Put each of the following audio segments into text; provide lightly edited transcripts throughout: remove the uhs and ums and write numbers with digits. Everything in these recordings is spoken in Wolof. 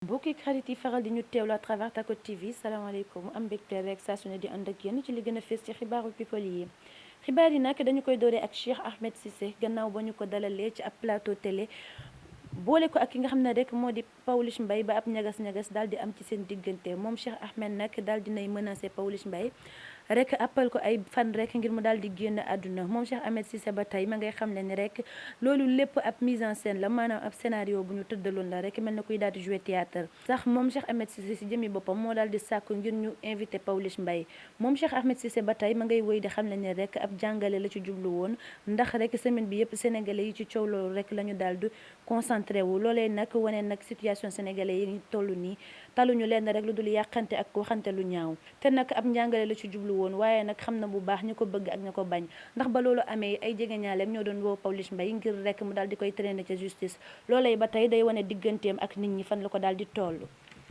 mbokki xarit yi faral di ñu teewlu à travers Tacko TV salaamaaleykum am mbégte rek saa su ne di ànd ak yéen ci li gën a fees ci xibaaru people yi. xibaar yi nag dañu koy dooree ak Cheikh Ahmed Cissé gannaaw ba ñu ko dalalee ci ab plateau télé. boole ko ak ki nga xam ne rek moo di Pawlish Mbaye ba ab ñagas-ñagas daal di am ci seen diggante moom Cheikh Ahmed nag daal dinay menacé Pawlish Mbaye rek appal ko ay fan rek ngir mu daal di génn àdduna moom Cheikh Ahmed Cissé ba tey ma ngay xam ne ni rek loolu lépp ab mise en scène la maanaam ab scénario bu ñu tëddaloon la rek mel na kuy daal di jouer théâtre sax moom Cheikh Ahmed Cissé si jëmi boppam moo daal di sàkku ngir ñu invité Pawlish Mbaye moom Cheikh Ahmed Cissé ba tey ma ngay wéy di xam ne ni rek ab jàngale la ci jublu woon ndax rek semaine bi yëpp sénégalais yi ci coow loolu rek la ñu daal di concentré wu loolee nag wane nag situation sénégalais yi ñu toll nii taluñu leen rek lu dul yàqante ak waxante lu ñaaw te nag ab njàngale la ci jublu woon waaye nag xam na bu baax ñi ko bëgg ak ñi ko bañ ndax ba loolu amee ay jegeñaaleem ñoo doon woo Pawlish Mbaye ngir rek mu daal di koy traîner ca justice loolee ba tey day wane digganteem ak nit ñi fan la ko daal di toll.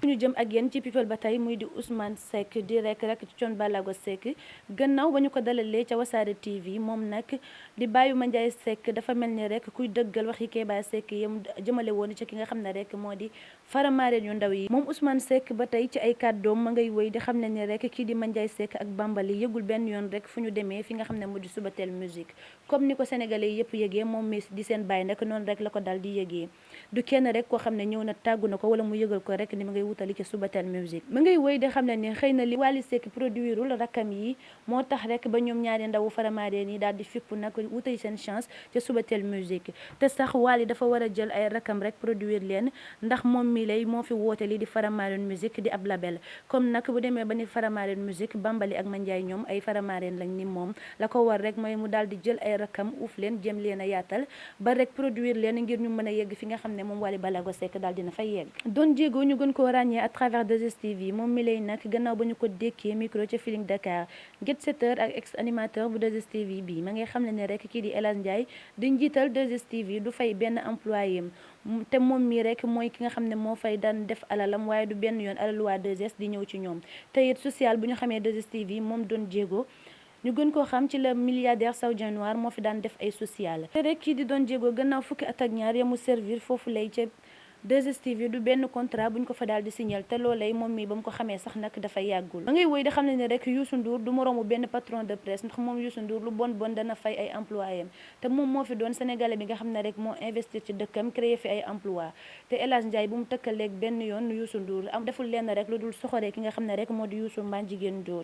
ñu jëm ak yéen ci people ba tey muy di Ousmane Seck di rek ci Thione Ballago Seck gannaaw ba ñu ko dalalee ca Wassare TV moom nag di bàyyu Mandiaye Seck dafa mel ni rek kuy dëggal waxi Kéba Seck yam jëmale woon ci ki nga xam ne rek moo di faramaareen yu ndaw yi moom Ousmane Seck ba tey ci ay kàddoom ma ngay wëy di xam ne ni rek kii di Mandiaye Seck ak Bambali yëgul benn yoon rek fu ñu demee fi nga xam ne moo di Subatel musique comme ni ko sénégalais yëpp yëgee moom mi di seen bàyyi nag noonu rek la ko daal di yëgee du kenn rek koo xam ne ñëw na tàggu na ko wala mu yëgal ko rek ni ma ngay wutali ci Subatel musique ma ngay wëy di xam ne ni xëy na li Wally Seck produirul rakkam yi moo tax rek ba ñoom ñaari ndawu faramaareen yi daal di fipp nag wutali seen chance ci Subatel musique te sax Wally dafa war a jël ay rakkam rek produire leen ndax moom mi lay moo fi woote li di faramaareen musique di ab label comme nag bu demee ba ni faramaareen musique Bambali ak Mandiaye ñoom ay faramaareen lañ ni moom la ko war rek mooy mu daal di jël ay rakkam uuf leen jëm leen a yaatal ba rek produire leen ngir ñu mën a yegg fi nga xam ne moom Wally Ballago Seck daal dina fay yegg doon jéego ñu gën koo ràññee à travers 2STV moom mi lay nag gannaaw ba ñu ko dékkee micro ca Feeling Dakar Get Setter ak ex animateur bu 2STV bi ma ngay xam ne ne rek kii di El Hadj Ndiaye di njiital 2STV du fay benn employé te moom mii rek mooy ki nga xam ne moo fay daan def alalam waaye du benn yoon alalu waa 2S di ñëw ci ñoom te it social bu ñu xamee 2STV moom doon jéego ñu gën koo xam ci la milliardaire saoudien noir moo fi daan def ay social te rek kii di doon jéego gannaaw fukki at ak ñaar yamu servir foofu lay ca 2STV du benn contrat buñ ko fa daal di signal te loolay moom mii ba mu ko xamee sax nag dafa yàggul ba ngay woy di xam ne ne rek Youssou Ndour du moroomu benn patron de presse ndax moom Youssou Ndour lu bon bon dana fay ay employé am te moom moo fi doon sénégalais bi nga xam ne rek moo investir ci dëkkam créé fi ay emploi te El Hadj Ndiaye bu mu tëkkaleeg benn yoon Youssou Ndour am deful lenn rek lu dul soxoree ki nga xam ne rek moo di Youssou mbaa jigéen Ndour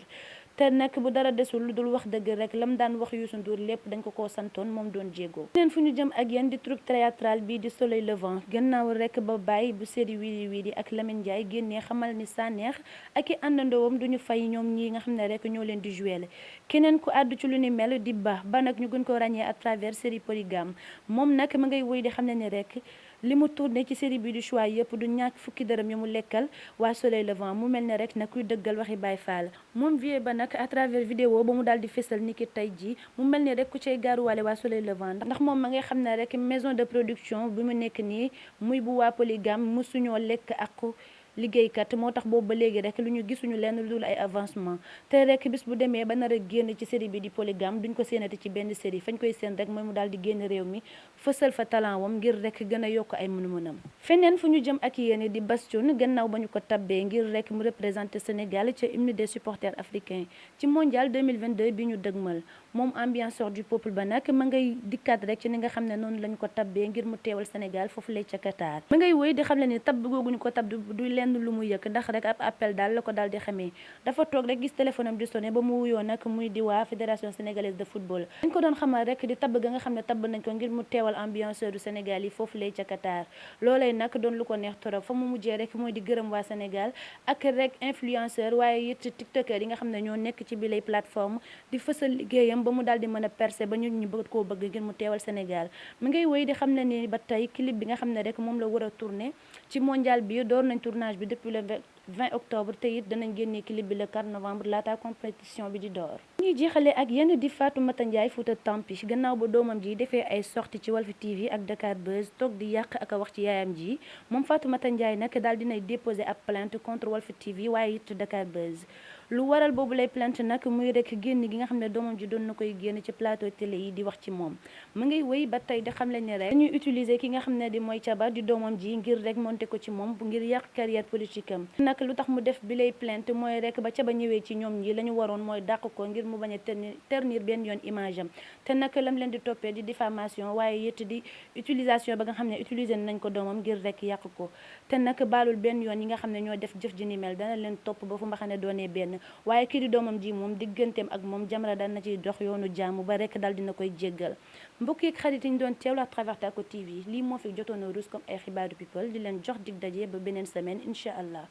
te nag bu dara desul lu dul wax dëgg rek lam daan wax Youssou Ndour lépp dañ ko koo santoon moom doon jéego neen fu ñu jëm ak yéen di troupe théâtral bi di Soleil Levant gannaaw rek ba bàyyi bu série Wiri Wiri ak Lamine Ndiaye génnee xamal ni Sanex ak i àndandoowam duñu fay ñoom ñi nga xam ne rek ñoo leen di jouer keneen ku àddu ci lu ni mel di ba nag ñu gën ko ràññee à travers série Polygame moom nag ma ngay woy di xam ne ni rek li mu tourné ci série bi du choix yëpp du ñàkk fukki dërëm yu mu lekkal waa Soleil Levant mu mel ne rek nag kuy dëggal waxi Baye Fall moom vie ba nag à travers vidéo ba mu daal di fésal ni ki tey ji mu mel ni rek ku cay gaaruwaale waa Soleil Levant ndax moom ma ngay xam ne rek maison de production bi mu nekk nii muy bu waa Polygame mësuñoo lekk ak liggéeykat moo tax boobu ba léegi rek lu ñu gisuñu leen lu dul ay avancement te rek bis bu demee ba nar a génn ci série bi di Polygame duñ ko séenati ci benn série fañ koy seen rek mooy mu daal di génn réew mi fësal fa talent wam ngir rek gën a yokk ay mën-mënam feneen fu ñu jëm ak yéen di Bastion gannaaw ba ñu ko tabbee ngir rek mu représenté Sénégal ca hymne des supporters africains ci mondial 2022 bi ñu dëgmal moom ambianceur du peuple ba nag ma ngay dikkaat rek ci ni nga xam ne noonu lañu ko tabbee ngir mu teewal Sénégal foofu lay ca Qatar ma ngay woy di xam ne ni tabb googuñu ko tabb du lenn lu mu yëkk ndax rek ab appel daal la ko daal di xamee dafa toog rek gis téléphone am di sonné ba mu wuyoo nag muy di waa fédération sénégalaise de football dañ ko doon xamal rek di tabb ga nga xam ne tabb nañ ko ngir mu teewal ambianceur du Sénégal yi foofu lay ca Qatar loolee nag doon lu ko neex torop fa mu mujjee rek mooy di gërëm waa Sénégal ak rek influenceur waaye it tiktokeur yi nga xam ne ñoo nekk ci bi lay plateforme di fësal liggéeyam ba mu daal di mën a percer ba ñun ñu bëgg koo bëgg ngir mu teewal Sénégal mi ngay wéy di xam ne ni ba tey clip bi nga xam ne rek moom la war a tourner ci mondial bi door nañ tournage bi depuis le 20 octobre te it danañ génnee clip bi le 4 novembre laata compétition bi di door ñuy jeexale ak yenn di Fatoumata Ndiaye Fouta Tampi gannaaw ba doomam ji defee ay sortie ci Walf TV ak Dakar Buzz toog di yàq ak a wax ci yaayam ji moom Fatoumata Ndiaye nag daal dinay déposer ab plainte contre Walf TV waaye it Dakar Buzz lu waral boobu lay plainte nag muy rek génn gi nga xam ne doomam ji doon na koy génn ci plateau télé yi di wax ci moom mu ngi wéy ba tey di xam le ni rek dañuy utiliser ki nga xam ne di mooy Thiaba di doomam ji ngir rek monter ko ci moom ngir yàq carrière politique am nag lu tax mu def bi lay plainte mooy rek ba Thiaba ñëwee ci ñoom ñi la ñu waroon mooy dàq ko ngir mu bañ a ternir benn yoon image am te nag lam leen di toppee di diffamation waaye it di utilisation ba nga xam ne utiliser nañ ko doomam ngir rek yàq ko te nag baalul benn yoon yi nga xam ne ñoo def jëf ji ni mel dana leen topp ba fu mbaxane doonee benn waaye kii di doomam ji moom digganteem ak moom Jamra dal na ciy dox yoonu jàmm ba rek dal dina koy jéggal mbokk yi xarit yi ñu doon teewlu à travers Tacko TV lii moo fi jotoon a ruus comme ay xibaaru people di leen jox dig daje ba beneen semaine incha allah